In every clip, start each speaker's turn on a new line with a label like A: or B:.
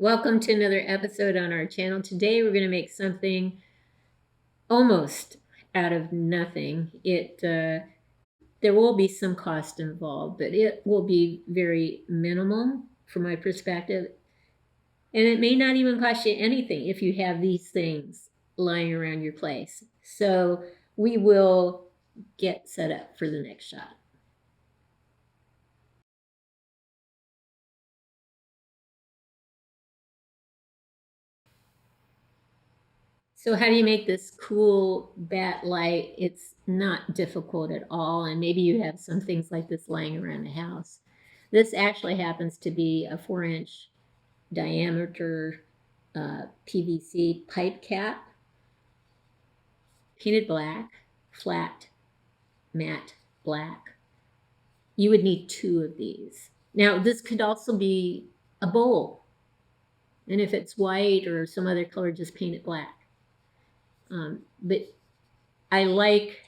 A: Welcome to another episode on our channel. Today we're going to make something almost out of nothing. There will be some cost involved, but it will be very minimal from my perspective. And it may not even cost you anything if you have these things lying around your place. So we will get set up for the next shot. So how do you make this cool bat light? It's not difficult at all, and maybe you have some things like this lying around the house. This actually happens to be a 4-inch diameter PVC pipe cap, painted black, flat, matte black. You would need 2 of these. Now, this could also be a bowl, and if it's white or some other color, just paint it black. But I like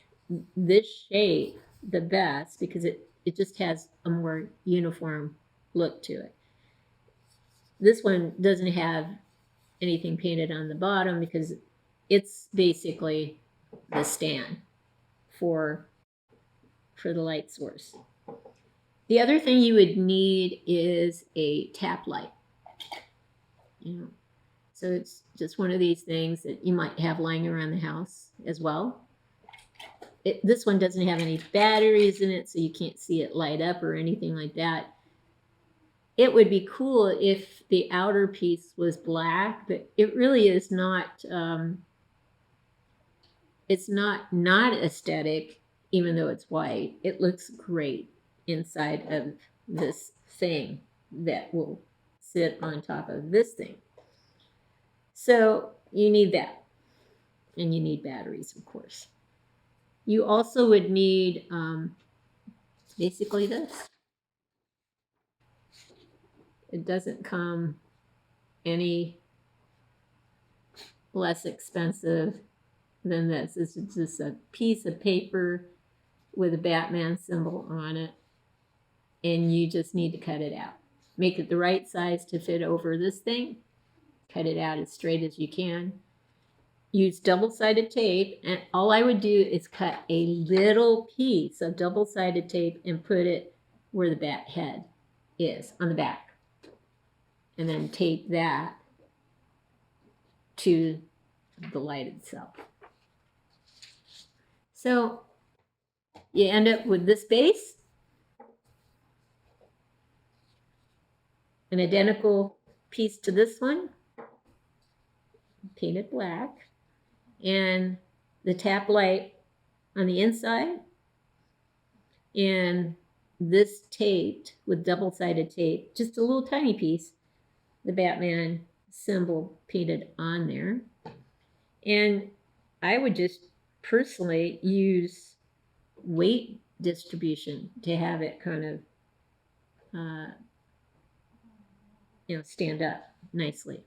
A: this shape the best because it just has a more uniform look to it. This one doesn't have anything painted on the bottom because it's basically the stand for the light source. The other thing you would need is a tap light. So it's just one of these things that you might have lying around the house as well. This one doesn't have any batteries in it, so you can't see it light up or anything like that. It would be cool if the outer piece was black, but it really is not. It's not aesthetic, even though it's white. It looks great inside of this thing that will sit on top of this thing. So you need that, and you need batteries, of course. You also would need basically this. It doesn't come any less expensive than this. This is just a piece of paper with a Batman symbol on it, and you just need to cut it out. Make it the right size to fit over this thing. Cut it out as straight as you can. Use double-sided tape, and all I would do is cut a little piece of double-sided tape and put it where the bat head is on the back, and then tape that to the light itself. So you end up with this base, an identical piece to this one, painted black, and the tap light on the inside, and this taped with double-sided tape, just a little tiny piece, the Batman symbol painted on there. And I would just personally use weight distribution to have it kind of stand up nicely.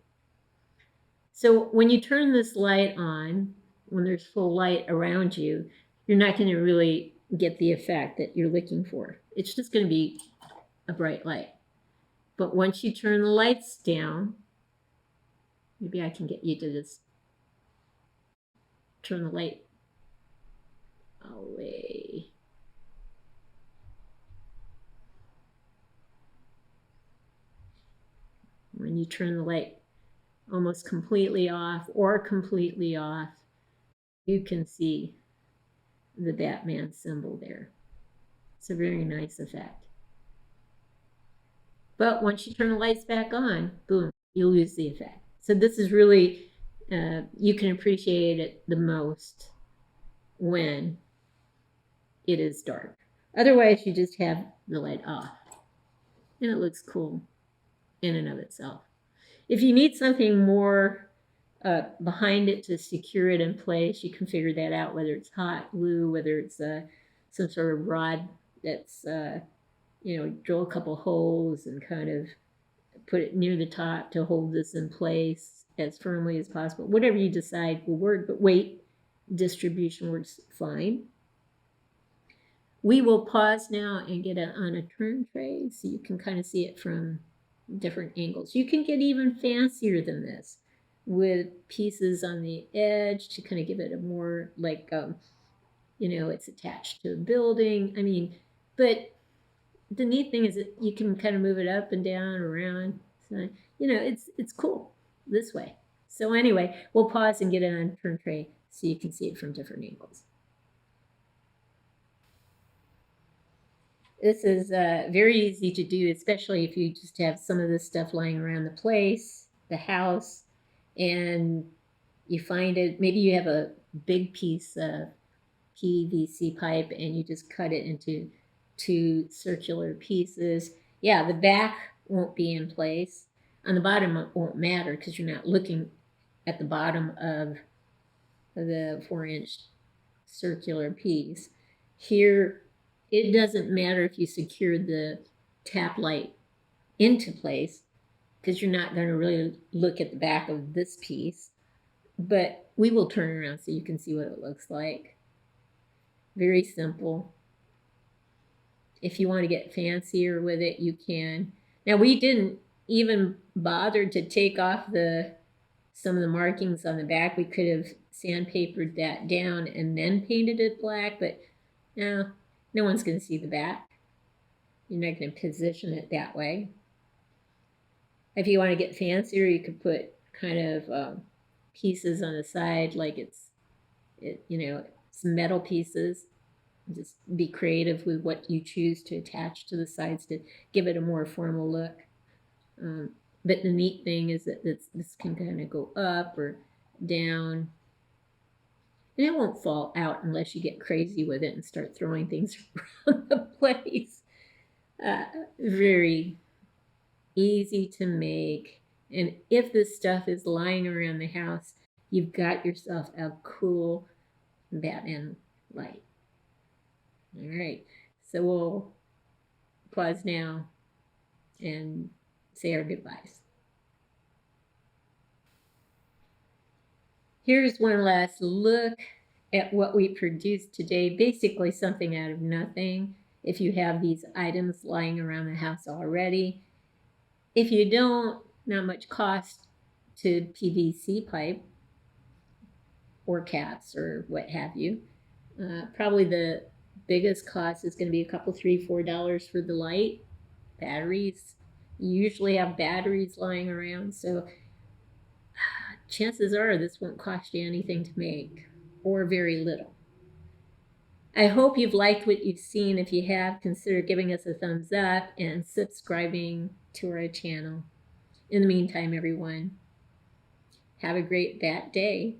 A: So when you turn this light on, when there's full light around you, you're not going to really get the effect that you're looking for. It's just going to be a bright light. But once you turn the lights down, maybe I can get you to just turn the light away. When you turn the light almost completely off or completely off, you can see the Batman symbol there. It's a very nice effect. But once you turn the lights back on, boom, you lose the effect. So this is really, you can appreciate it the most when it is dark. Otherwise, you just have the light off, and it looks cool in and of itself. If you need something more behind it to secure it in place, you can figure that out, whether it's hot glue, whether it's some sort of rod that's, drill a couple holes and kind of put it near the top to hold this in place as firmly as possible. Whatever you decide will work, but weight distribution works fine. We will pause now and get it on a turn tray so you can kind of see it from different angles. You can get even fancier than this with pieces on the edge to kind of give it a more like, it's attached to a building. I mean, but the neat thing is that you can kind of move it up and down, around. So, it's cool this way. So anyway, we'll pause and get it on turn tray so you can see it from different angles. This is very easy to do, especially if you just have some of this stuff lying around the place, the house, and you find it. Maybe you have a big piece of PVC pipe and you just cut it into 2 circular pieces. Yeah, the back won't be in place. On the bottom, it won't matter because you're not looking at the bottom of the 4-inch circular piece. Here, it doesn't matter if you secure the tap light into place because you're not going to really look at the back of this piece. But we will turn around so you can see what it looks like. Very simple. If you want to get fancier with it, you can. Now, we didn't even bother to take off some of the markings on the back. We could have sandpapered that down and then painted it black, but no one's going to see the back. You're not going to position it that way. If you want to get fancier, you could put kind of pieces on the side, like some metal pieces. Just be creative with what you choose to attach to the sides to give it a more formal look. But the neat thing is that this can kind of go up or down. And it won't fall out unless you get crazy with it and start throwing things around the place. Very easy to make. And if this stuff is lying around the house, you've got yourself a cool Batman light. All right, so we'll pause now and say our goodbyes. Here's one last look at what we produced today. Basically something out of nothing if you have these items lying around the house already. If you don't, not much cost to PVC pipe or caps or what have you. Probably the biggest cost is going to be a couple, $3, $4 for the light. Batteries. You usually have batteries lying around, so chances are this won't cost you anything to make, or very little. I hope you've liked what you've seen. If you have, consider giving us a thumbs up and subscribing to our channel. In the meantime, everyone, have a great Bat day.